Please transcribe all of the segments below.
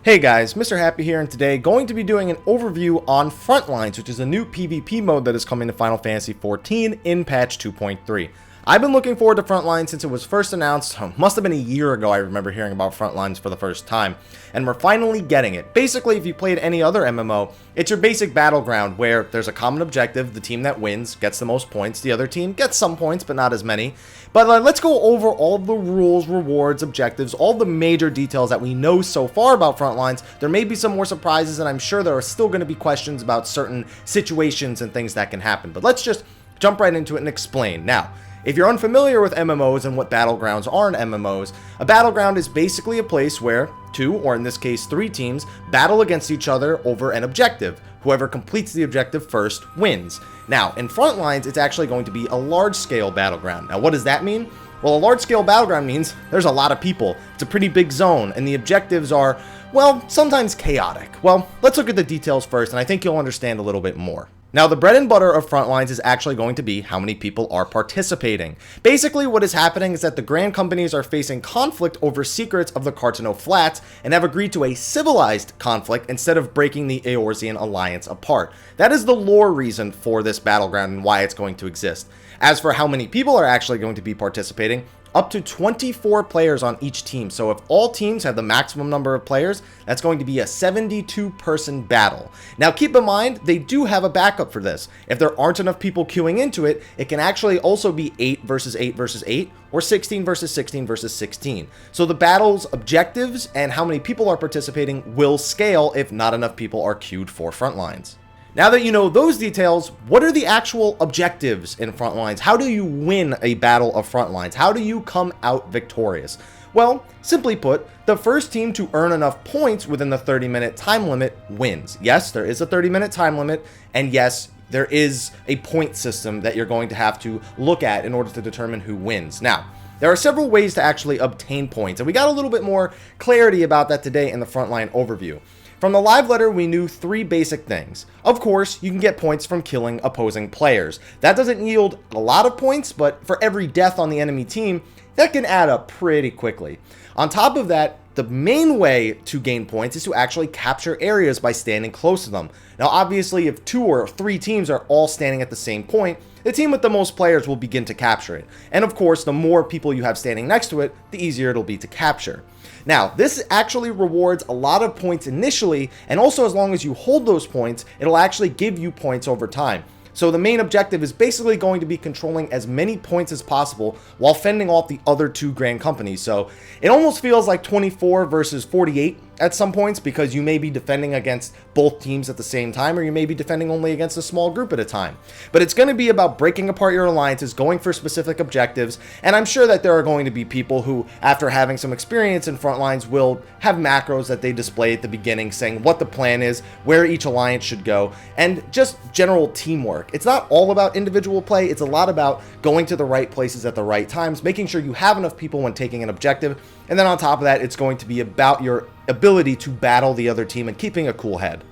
Hey guys, Mr. Happy here, and today going to be doing an overview on Frontlines, which is a new PvP mode that is coming to Final Fantasy XIV in patch 2.3. I've been looking forward to Frontlines since it was first announced. Must have been a year ago I remember hearing about Frontlines for the first time, and we're finally getting it. Basically, if you played any other MMO, it's your basic battleground where there's a common objective. The team that wins gets the most points, the other team gets some points but not as many. But let's go over all the rules, rewards, objectives, all the major details that we know so far about Frontlines. There may be some more surprises, and I'm sure there are still going to be questions about certain situations and things that can happen. But let's just jump right into it and explain. Now, if you're unfamiliar with MMOs and what battlegrounds are in MMOs, a battleground is basically a place where two, or in this case 3 teams, battle against each other over an objective. Whoever completes the objective first wins. Now, in Frontlines, it's actually going to be a large-scale battleground. Now, what does that mean? Well, a large-scale battleground means there's a lot of people. It's a pretty big zone, and the objectives are, well, sometimes chaotic. Well, let's look at the details first, and I think you'll understand a little bit more. Now, the bread and butter of Frontlines is actually going to be how many people are participating. Basically, what is happening is that the Grand Companies are facing conflict over secrets of the Cartano Flats and have agreed to a civilized conflict instead of breaking the Eorzean alliance apart. That is the lore reason for this battleground and why it's going to exist. As for how many people are actually going to be participating, up to 24 players on each team. So if all teams have the maximum number of players, that's going to be a 72-person battle. Now keep in mind, they do have a backup for this. If there aren't enough people queuing into it, it can actually also be 8 versus 8 versus 8, or 16 versus 16 versus 16. So the battle's objectives and how many people are participating will scale if not enough people are queued for Frontlines. Now that you know those details, what are the actual objectives in Frontlines? How do you win a battle of Frontlines? How do you come out victorious? Well, simply put, the first team to earn enough points within the 30-minute time limit wins. Yes, there is a 30-minute time limit, and yes, there is a point system that you're going to have to look at in order to determine who wins. Now, there are several ways to actually obtain points, and we got a little bit more clarity about that today in the Frontline overview. From the live letter, we knew 3 basic things. Of course, you can get points from killing opposing players. That doesn't yield a lot of points, but for every death on the enemy team, that can add up pretty quickly. On top of that, the main way to gain points is to actually capture areas by standing close to them. Now, obviously, if 2 or 3 teams are all standing at the same point, the team with the most players will begin to capture it. And of course, the more people you have standing next to it, the easier it'll be to capture. Now, this actually rewards a lot of points initially, and also as long as you hold those points, it'll actually give you points over time. So the main objective is basically going to be controlling as many points as possible while fending off the other 2 Grand Companies. So it almost feels like 24 versus 48 at some points, because you may be defending against both teams at the same time, or you may be defending only against a small group at a time. But it's going to be about breaking apart your alliances, going for specific objectives, and I'm sure that there are going to be people who, after having some experience in Frontlines, will have macros that they display at the beginning saying what the plan is, where each alliance should go, and just general teamwork. It's not all about individual play, it's a lot about going to the right places at the right times, making sure you have enough people when taking an objective, and then on top of that, it's going to be about your ability to battle the other team and keeping a cool head.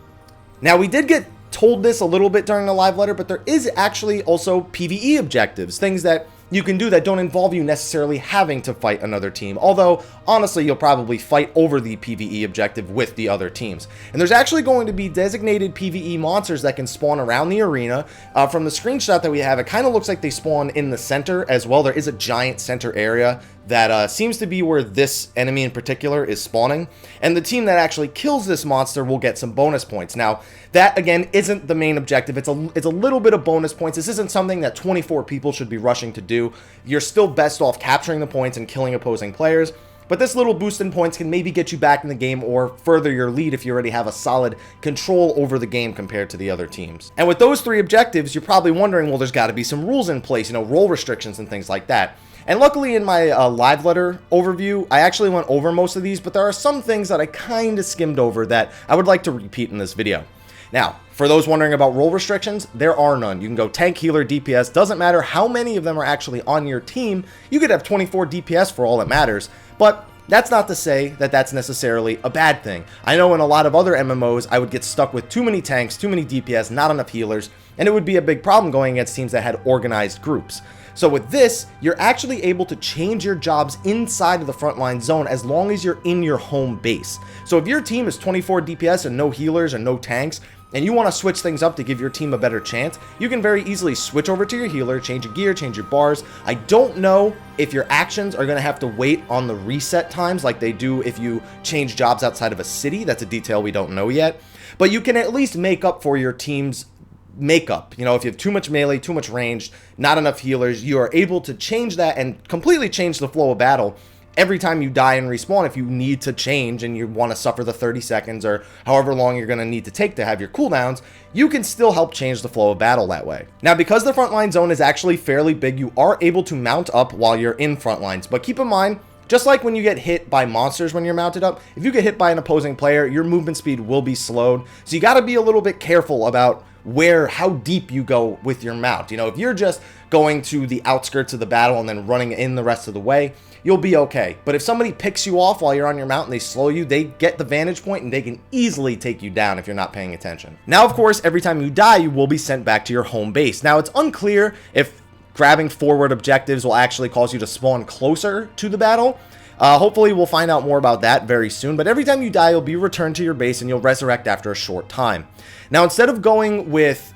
Now, we did get told this a little bit during the live letter, but there is actually also PvE objectives, things that you can do that don't involve you necessarily having to fight another team, although honestly you'll probably fight over the PvE objective with the other teams. And there's actually going to be designated PvE monsters that can spawn around the arena. From the screenshot that we have, it kind of looks like they spawn in the center as well. There is a giant center area that seems to be where this enemy in particular is spawning, and the team that actually kills this monster will get some bonus points. Now, that again isn't the main objective. It's a little bit of bonus points. This isn't something that 24 people should be rushing to do. You're still best off capturing the points and killing opposing players, but this little boost in points can maybe get you back in the game or further your lead if you already have a solid control over the game compared to the other teams. And with those 3 objectives, you're probably wondering, well, there's got to be some rules in place, role restrictions and things like that. And luckily in my live letter overview, I actually went over most of these, but there are some things that I kind of skimmed over that I would like to repeat in this video. Now, for those wondering about role restrictions, there are none. You can go tank, healer, DPS, doesn't matter how many of them are actually on your team. You could have 24 DPS for all that matters, but that's not to say that that's necessarily a bad thing. I know in a lot of other MMOs, I would get stuck with too many tanks, too many DPS, not enough healers, and it would be a big problem going against teams that had organized groups. So with this, you're actually able to change your jobs inside of the frontline zone as long as you're in your home base. So if your team is 24 DPS and no healers and no tanks, and you want to switch things up to give your team a better chance, you can very easily switch over to your healer, change your gear, change your bars. I don't know if your actions are going to have to wait on the reset times like they do if you change jobs outside of a city. That's a detail we don't know yet. But you can at least make up for your team's makeup. You know, if you have too much melee, too much ranged, not enough healers, you are able to change that and completely change the flow of battle every time you die and respawn. If you need to change and you want to suffer the 30 seconds or however long you're going to need to take to have your cooldowns, you can still help change the flow of battle that way. Now, because the frontline zone is actually fairly big, you are able to mount up while you're in frontlines. But keep in mind, just like when you get hit by monsters when you're mounted up, if you get hit by an opposing player, your movement speed will be slowed. So you got to be a little bit careful about how deep you go with your mount. You know, if you're just going to the outskirts of the battle and then running in the rest of the way, you'll be okay. But if somebody picks you off while you're on your mount and they slow you, they get the vantage point and they can easily take you down if you're not paying attention. Now, of course, every time you die, you will be sent back to your home base. Now, it's unclear if grabbing forward objectives will actually cause you to spawn closer to the battle. Hopefully we'll find out more about that very soon, but every time you die, you'll be returned to your base and you'll resurrect after a short time. Now, instead of going with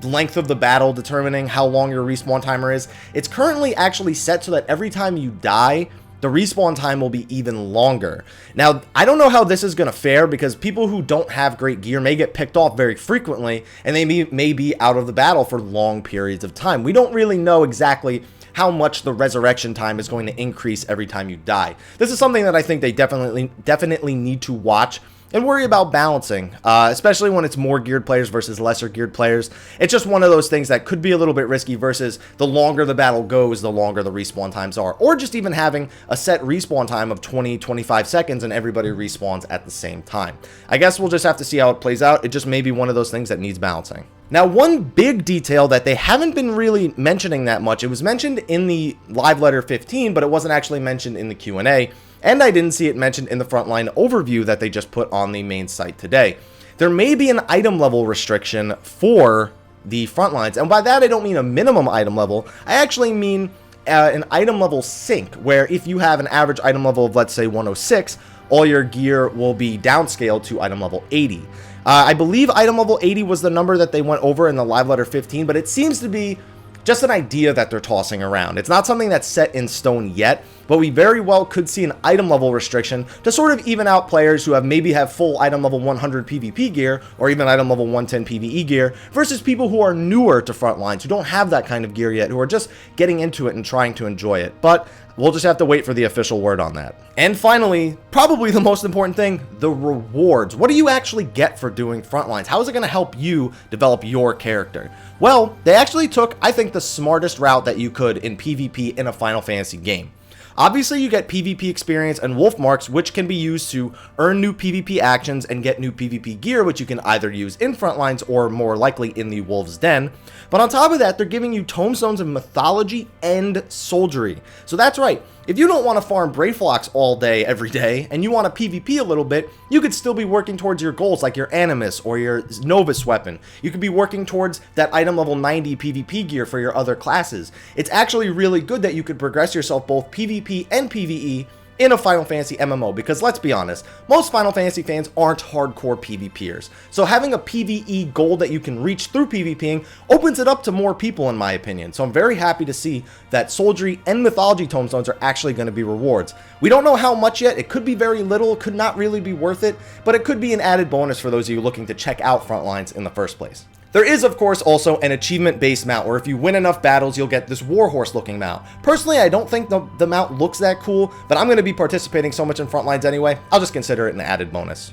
length of the battle determining how long your respawn timer is, it's currently actually set so that every time you die, the respawn time will be even longer. Now, I don't know how this is going to fare because people who don't have great gear may get picked off very frequently and they may be out of the battle for long periods of time. We don't really know exactly how much the resurrection time is going to increase every time you die. This is something that I think they definitely need to watch and worry about balancing, especially when it's more geared players versus lesser geared players. It's just one of those things that could be a little bit risky versus the longer the battle goes, the longer the respawn times are. Or just even having a set respawn time of 20-25 seconds and everybody respawns at the same time. I guess we'll just have to see how it plays out. It just may be one of those things that needs balancing. Now, one big detail that they haven't been really mentioning that much, it was mentioned in the live letter 15, but it wasn't actually mentioned in the Q&A, and I didn't see it mentioned in the frontline overview that they just put on the main site today. There may be an item level restriction for the frontlines, and by that I don't mean a minimum item level, I actually mean an item level sync, where if you have an average item level of, let's say, 106, all your gear will be downscaled to item level 80. I believe item level 80 was the number that they went over in the live letter 15, but it seems to be just an idea that they're tossing around. It's not something that's set in stone yet, but we very well could see an item level restriction to sort of even out players who maybe have full item level 100 PvP gear or even item level 110 PvE gear versus people who are newer to Frontlines, who don't have that kind of gear yet, who are just getting into it and trying to enjoy it. But we'll just have to wait for the official word on that. And finally, probably the most important thing, the rewards. What do you actually get for doing Frontlines? How is it going to help you develop your character? Well, they actually took, I think, the smartest route that you could in PvP in a Final Fantasy game. Obviously, you get PvP experience and wolf marks, which can be used to earn new PvP actions and get new PvP gear, which you can either use in Frontlines or more likely in the Wolf's Den. But on top of that, they're giving you tomestones of mythology and soldiery. So that's right. If you don't want to farm Brayflocks all day, every day, and you want to PvP a little bit, you could still be working towards your goals like your Animus or your Novus weapon. You could be working towards that item level 90 PvP gear for your other classes. It's actually really good that you could progress yourself both PvP and PvE in a Final Fantasy MMO, because let's be honest, most Final Fantasy fans aren't hardcore PvPers. So having a PvE goal that you can reach through PvPing opens it up to more people, in my opinion. So I'm very happy to see that soldiery and mythology tomestones are actually going to be rewards. We don't know how much yet. It could be very little, it could not really be worth it, but it could be an added bonus for those of you looking to check out Frontlines in the first place. There is, of course, also an achievement-based mount, where if you win enough battles, you'll get this warhorse-looking mount. Personally, I don't think the mount looks that cool, but I'm going to be participating so much in Frontlines anyway, I'll just consider it an added bonus.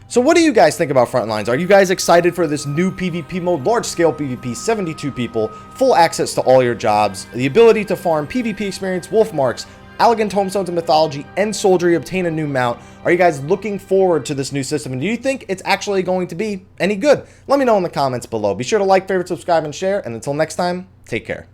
So what do you guys think about Frontlines? Are you guys excited for this new PvP mode, large-scale PvP, 72 people, full access to all your jobs, the ability to farm PvP experience, wolf marks, Allegan tomestones of mythology, and soldiery, obtain a new mount? Are you guys looking forward to this new system, and do you think it's actually going to be any good? Let me know in the comments below. Be sure to like, favorite, subscribe, and share, and until next time, take care.